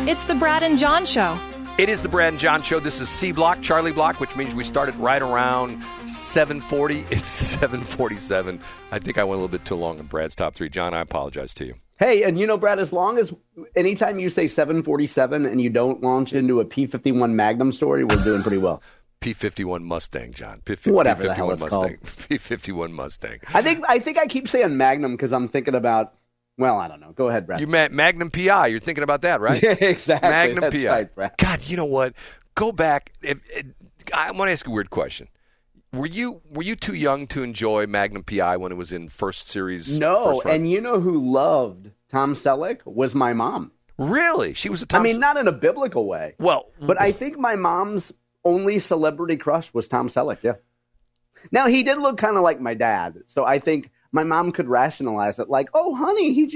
It's the Brad and John Show. It is the Brad and John Show. This is C Block, Charlie Block, which means we started right around 7:40. It's 7:47. I think I went a little bit too long in Brad's top three. John, I apologize to you. Hey, and you know, Brad, as long as anytime you say 7:47 and you don't launch into a P-51 Magnum story, we're doing pretty well. P-51 Mustang, John. Whatever P-51 the hell it's Mustang. called. P-51 Mustang. I think I keep saying Magnum because I'm thinking about, well, I don't know. Go ahead, Brad. You Magnum PI. You're thinking about that, right? Yeah, exactly. Magnum That's PI. right, Brad. God, you know what? Go back. I want to ask a weird question. Were you too young to enjoy Magnum PI when it was in first series? No, and you know who loved Tom Selleck was my mom. Really? She was a Tom. I mean, not in a biblical way. Well, but I think my mom's only celebrity crush was Tom Selleck. Yeah. Now he did look kind of like my dad, so I think my mom could rationalize it like, "Oh, honey, he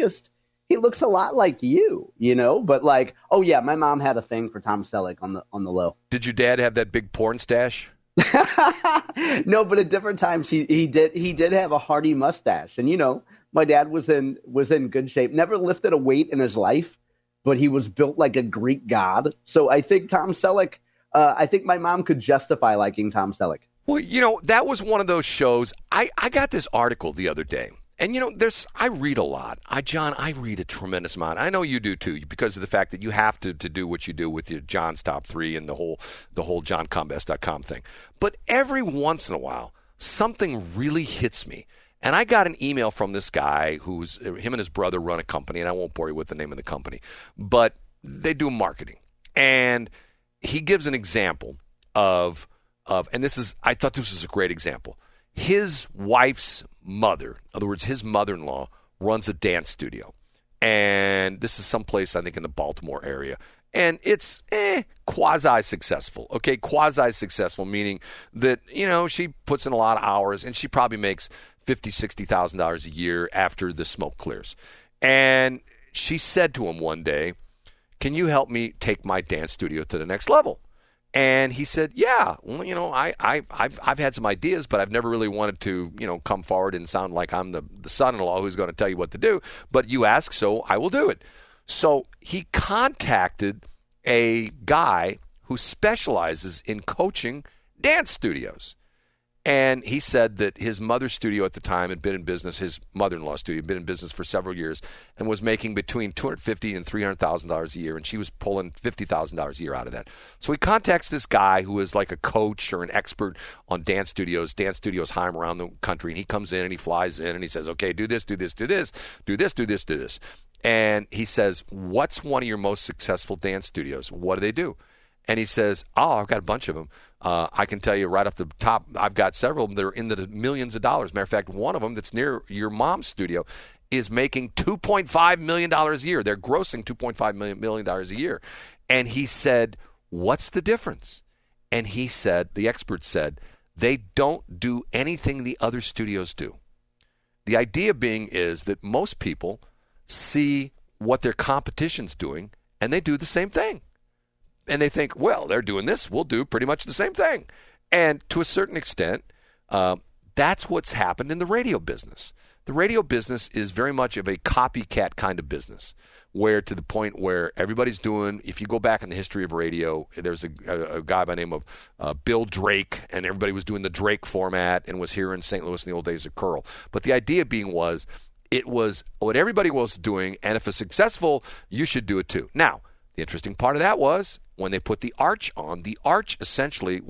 looks a lot like you," you know. But like, oh yeah, my mom had a thing for Tom Selleck on the low. Did your dad have that big porn stash? No, but at different times he did have a hearty mustache, and you know, my dad was in good shape. Never lifted a weight in his life, but he was built like a Greek god. So I think Tom Selleck. I think my mom could justify liking Tom Selleck. Well, you know, that was one of those shows. I got this article the other day. And, you know, I read a lot. John, I read a tremendous amount. I know you do, too, because of the fact that you have to do what you do with your John's Top 3 and the whole JohnCombest.com thing. But every once in a while, something really hits me. And I got an email from this guy him and his brother run a company, and I won't bore you with the name of the company, but they do marketing. And he gives an example of and I thought this was a great example. His wife's mother, in other words, his mother-in-law, runs a dance studio. And this is someplace, I think, in the Baltimore area. And it's quasi-successful, okay? Quasi-successful, meaning that, you know, she puts in a lot of hours, and she probably makes $50,000, $60,000 a year after the smoke clears. And she said to him one day, "Can you help me take my dance studio to the next level?" And he said, "Yeah, well, you know, I've had some ideas, but I've never really wanted to, you know, come forward and sound like I'm the son-in-law who's going to tell you what to do. But you ask, so I will do it." So he contacted a guy who specializes in coaching dance studios. And he said that his mother's studio at the time had been in business, his mother-in-law's studio had been in business for several years and was making between $250,000 and $300,000 a year, and she was pulling $50,000 a year out of that. So he contacts this guy who is like a coach or an expert on dance studios. Dance studios hire him around the country, and he comes in and he flies in and he says, "Okay, do this, do this, do this, do this, do this, do this." And he says, "What's one of your most successful dance studios? What do they do?" And he says, "Oh, I've got a bunch of them. I can tell you right off the top, I've got several of them that are in the millions of dollars. Matter of fact, one of them that's near your mom's studio is making $2.5 million a year. They're grossing $2.5 million a year." And he said, "What's the difference?" And he said, the expert said, "They don't do anything the other studios do." The idea being is that most people see what their competition's doing, and they do the same thing. And they think, well, they're doing this, we'll do pretty much the same thing. And to a certain extent, that's what's happened in the radio business. The radio business is very much of a copycat kind of business, where to the point where everybody's doing, if you go back in the history of radio, there's a guy by the name of Bill Drake, and everybody was doing the Drake format and was here in St. Louis in the old days of Curl. But the idea being it was what everybody was doing, and if it's successful, you should do it too. Now, the interesting part of that was when they put the Arch on, the Arch essentially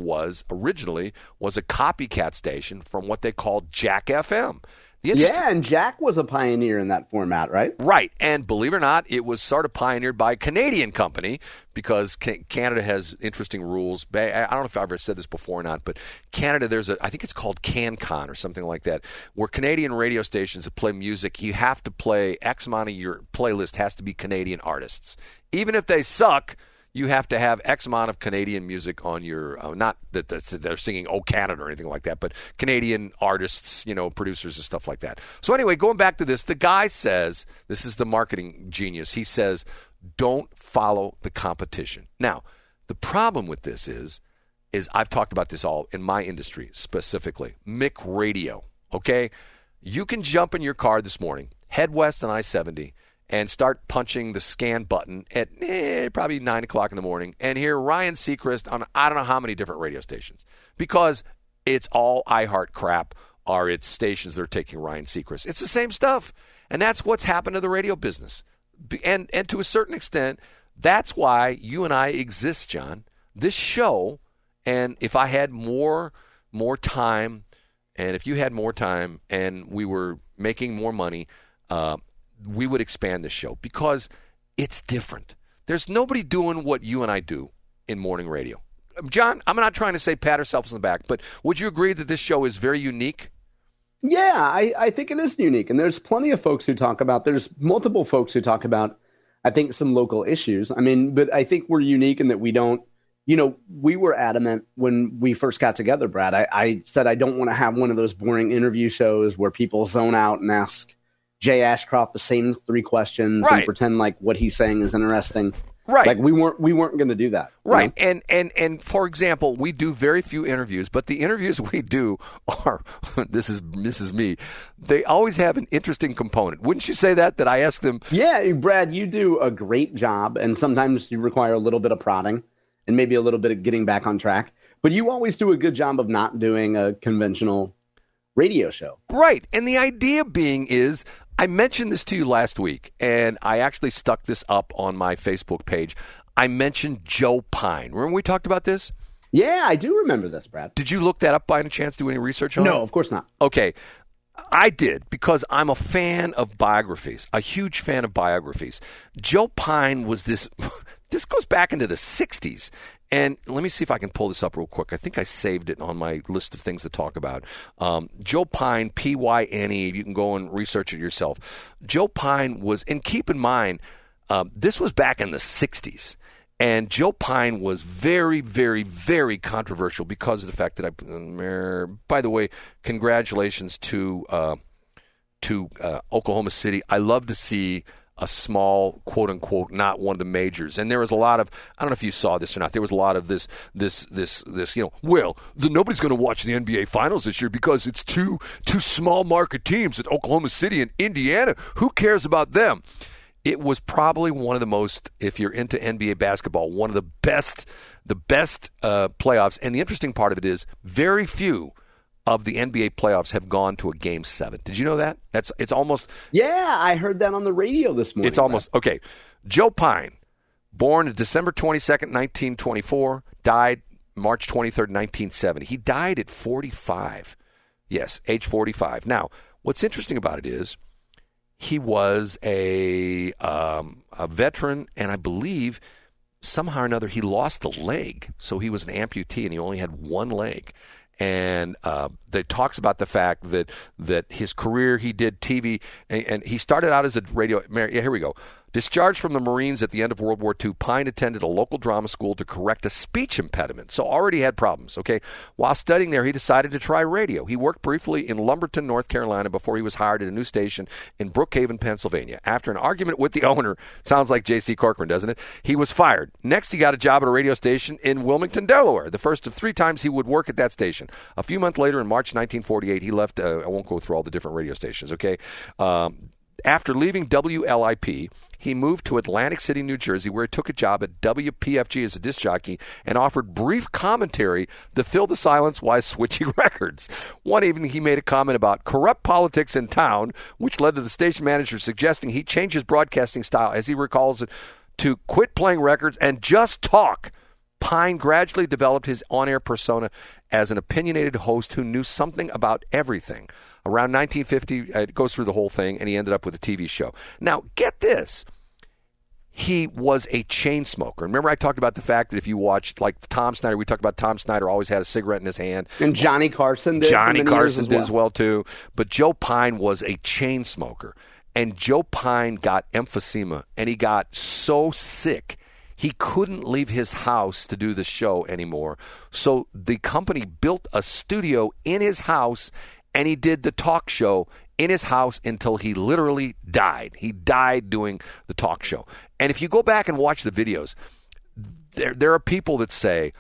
originally was a copycat station from what they called Jack FM. Yeah, and Jack was a pioneer in that format, right? Right, and believe it or not, it was sort of pioneered by a Canadian company because Canada has interesting rules. I don't know if I've ever said this before or not, but Canada, I think it's called CanCon or something like that, where Canadian radio stations that play music, you have to play X amount of your playlist has to be Canadian artists. Even if they suck, you have to have X amount of Canadian music on your, not that they're singing "Oh Canada" or anything like that, but Canadian artists, you know, producers and stuff like that. So anyway, going back to this, the guy says, this is the marketing genius, he says, don't follow the competition. Now, the problem with this is I've talked about this all in my industry specifically, McRadio, okay? You can jump in your car this morning, head west on I-70, and start punching the scan button at probably 9 o'clock in the morning and hear Ryan Seacrest on I don't know how many different radio stations, because it's all iHeart crap, or it's stations that are taking Ryan Seacrest. It's the same stuff, and that's what's happened to the radio business. And to a certain extent, that's why you and I exist, John. This show, and if I had more time, and if you had more time, and we were making more money, we would expand this show because it's different. There's nobody doing what you and I do in morning radio. John, I'm not trying to say pat ourselves on the back, but would you agree that this show is very unique? Yeah, I think it is unique. And there's plenty of folks who talk about, there's multiple folks who talk about, I think, some local issues. I mean, but I think we're unique in that we don't, we were adamant when we first got together, Brad. I said I don't want to have one of those boring interview shows where people zone out and ask Jay Ashcroft the same 3 questions and pretend like what he's saying is interesting. Right. Like we weren't going to do that. Right. And for example, we do very few interviews, but the interviews we do are, this is me, they always have an interesting component. Wouldn't you say that I ask them? Yeah, Brad, you do a great job, and sometimes you require a little bit of prodding and maybe a little bit of getting back on track. But you always do a good job of not doing a conventional radio show. Right. And the idea being is, I mentioned this to you last week, and I actually stuck this up on my Facebook page. I mentioned Joe Pyne. Remember we talked about this? Yeah, I do remember this, Brad. Did you look that up by any chance, do any research on it? No, of course not. Okay. I did, because I'm a fan of biographies, a huge fan of biographies. Joe Pyne was this goes back into the 60s. And let me see if I can pull this up real quick. I think I saved it on my list of things to talk about. Joe Pyne, Pyne. You can go and research it yourself. Joe Pyne was, and keep in mind, this was back in the 60s. And Joe Pyne was very, very, very controversial because of the fact that by the way, congratulations to Oklahoma City. I love to see a small, quote unquote, not one of the majors. And there was a lot of, I don't know if you saw this or not, there was a lot of this, nobody's going to watch the NBA Finals this year because it's two small market teams at Oklahoma City and Indiana. Who cares about them? It was probably one of the most, if you're into NBA basketball, one of the best playoffs. And the interesting part of it is very few of the NBA playoffs have gone to a Game 7. Did you know that? It's almost... Yeah, I heard that on the radio this morning. It's almost... Okay. Joe Pyne, born on December 22nd, 1924, died March 23rd, 1970. He died at 45. Yes, age 45. Now, what's interesting about it is he was a veteran, and I believe somehow or another he lost a leg. So he was an amputee, and he only had one leg. And that talks about the fact that his career, he did TV, and he started out as a radio. Yeah, here we go. Discharged from the Marines at the end of World War II, Pyne attended a local drama school to correct a speech impediment, so already had problems, okay? While studying there, he decided to try radio. He worked briefly in Lumberton, North Carolina, before he was hired at a new station in Brookhaven, Pennsylvania. After an argument with the owner, sounds like J.C. Corcoran, doesn't it? He was fired. Next, he got a job at a radio station in Wilmington, Delaware, the first of 3 times he would work at that station. A few months later, in March 1948, he left, I won't go through all the different radio stations, okay? After leaving WLIP, he moved to Atlantic City, New Jersey, where he took a job at WPFG as a disc jockey and offered brief commentary to fill the silence while switching records. One evening, he made a comment about corrupt politics in town, which led to the station manager suggesting he change his broadcasting style, as he recalls it, to quit playing records and just talk. Pyne gradually developed his on-air persona as an opinionated host who knew something about everything. Around 1950, it goes through the whole thing, and he ended up with a TV show. Now, get this. He was a chain smoker. Remember I talked about the fact that if you watched, like Tom Snyder, we talked about Tom Snyder always had a cigarette in his hand. And Johnny Carson did. Johnny Carson did as well, too. But Joe Pyne was a chain smoker. And Joe Pyne got emphysema, and he got so sick he couldn't leave his house to do the show anymore. So the company built a studio in his house, and he did the talk show in his house until he literally died. He died doing the talk show. And if you go back and watch the videos, there are people that say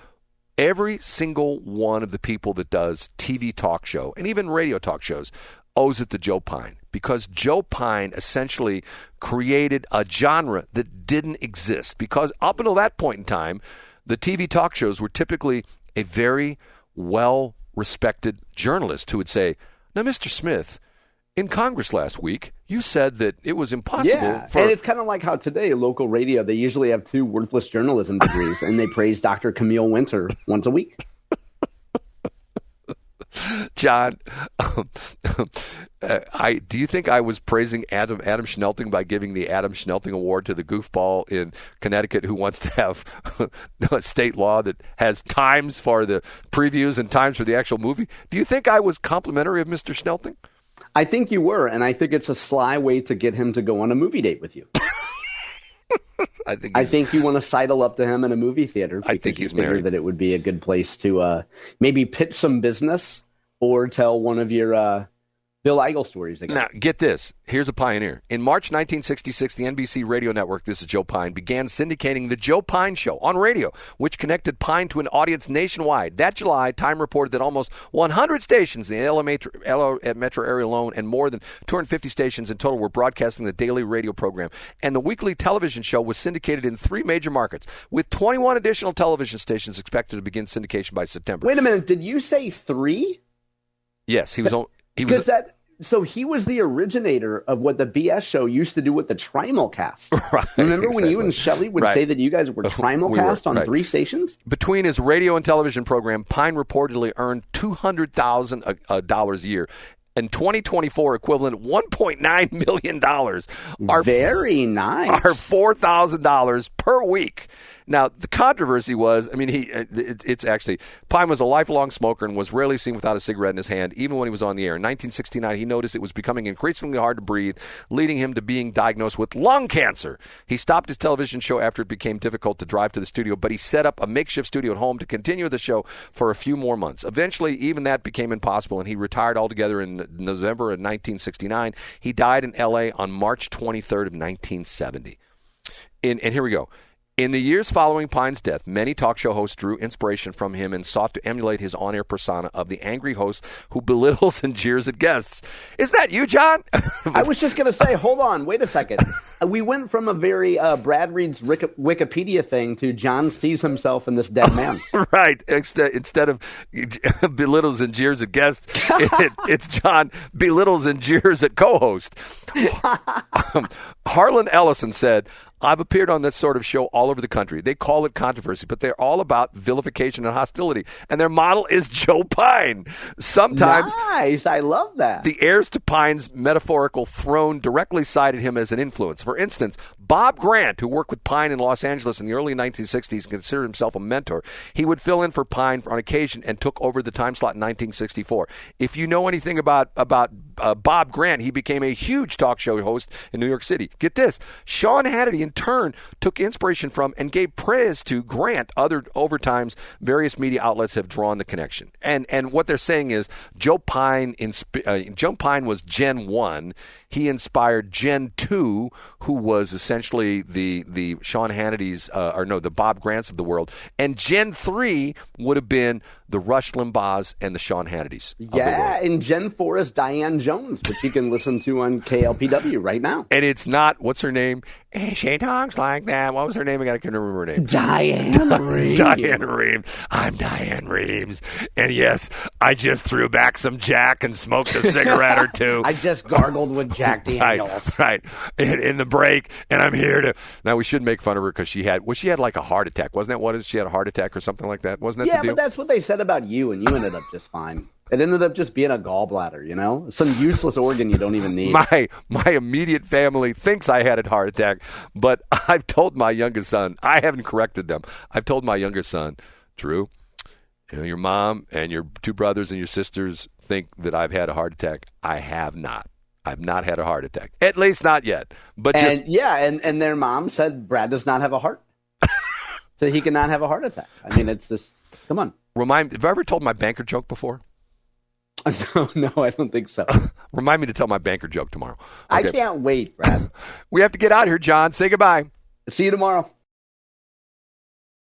every single one of the people that does TV talk show and even radio talk shows owes it to Joe Pyne, because Joe Pyne essentially created a genre that didn't exist. Because up until that point in time, the TV talk shows were typically a very well-respected journalist who would say, now, Mr. Smith, in Congress last week, you said that it was impossible. Yeah, and it's kind of like how today, local radio, they usually have 2 worthless journalism degrees, and they praise Dr. Camille Winter once a week. John, do you think I was praising Adam Schnelting by giving the Adam Schnelting Award to the goofball in Connecticut who wants to have a state law that has times for the previews and times for the actual movie? Do you think I was complimentary of Mr. Schnelting? I think you were, and I think it's a sly way to get him to go on a movie date with you. I think you want to sidle up to him in a movie theater. I think he's married. That it would be a good place to maybe pitch some business or tell one of your Bill Eigel stories again. Now, get this. Here's a pioneer. In March 1966, the NBC radio network, this is Joe Pyne, began syndicating The Joe Pyne Show on radio, which connected Pyne to an audience nationwide. That July, Time reported that almost 100 stations in the LA metro area alone and more than 250 stations in total were broadcasting the daily radio program. And the weekly television show was syndicated in 3 major markets, with 21 additional television stations expected to begin syndication by September. Wait a minute. Did you say 3? Yes, he was on. So he was the originator of what the BS show used to do with the Trimulcast. Right. Remember when you and Shelley would say that you guys were Trimulcast on 3 stations? Between his radio and television program, Pyne reportedly earned $200,000 a year. In 2024, equivalent $1.9 million. Very nice. Are $4,000 per week. Now, the controversy was, it's actually, Pyne was a lifelong smoker and was rarely seen without a cigarette in his hand, even when he was on the air. In 1969, he noticed it was becoming increasingly hard to breathe, leading him to being diagnosed with lung cancer. He stopped his television show after it became difficult to drive to the studio, but he set up a makeshift studio at home to continue the show for a few more months. Eventually, even that became impossible, and he retired altogether in November of 1969. He died in L.A. on March 23rd of 1970. And here we go. In the years following Pyne's death, many talk show hosts drew inspiration from him and sought to emulate his on-air persona of the angry host who belittles and jeers at guests. Is that you, John? I was just going to say, hold on, wait a second. We went from a very Brad reads Wikipedia thing to John sees himself in this dead man. Right. Instead of belittles and jeers at guests, it's John belittles and jeers at co-host. Harlan Ellison said, I've appeared on that sort of show all over the country. They call it controversy, but they're all about vilification and hostility. And their model is Joe Pyne. Sometimes, nice, I love that. The heirs to Pyne's metaphorical throne directly cited him as an influence. For instance, Bob Grant, who worked with Pyne in Los Angeles in the early 1960s and considered himself a mentor, he would fill in for Pyne on occasion and took over the time slot in 1964. If you know anything about Bob Grant, he became a huge talk show host in New York City. Get this, Sean Hannity in turn took inspiration from and gave praise to Grant. Over times, various media outlets have drawn the connection. And what they're saying is Joe Pyne was Gen 1. He inspired Gen 2, who was essentially the Sean Hannity's, the Bob Grants of the world. And Gen 3 would have been the Rush Limbaughs and the Sean Hannitys. Yeah, and Gen 4 is Diane Jones, which you can listen to on KLPW right now. And it's not, what's her name? She talks like that. What was her name? I can't remember her name. Diane Rehm. Diane Rehm. I'm Diane Rehm. And yes, I just threw back some Jack and smoked a cigarette or two. I just gargled with Jack Daniels. Right. In the break. And I'm here to... Now, we should make fun of her because she had like a heart attack. Wasn't that what it is? She had a heart attack or something like that? Wasn't that the deal? Yeah, but that's what they said about you, and you ended up just fine. It ended up just being a gallbladder, you know? Some useless organ you don't even need. My immediate family thinks I had a heart attack, but I've told my youngest son, I haven't corrected them. I've told my youngest son, Drew, your mom and your 2 brothers and your sisters think that I've had a heart attack. I have not. I've not had a heart attack. At least not yet. But and their mom said Brad does not have a heart. So he cannot have a heart attack. I mean, it's just, come on. Have I ever told my banker joke before? No, I don't think so. Remind me to tell my banker joke tomorrow. Okay. I can't wait, Brad. We have to get out of here, John. Say goodbye. See you tomorrow.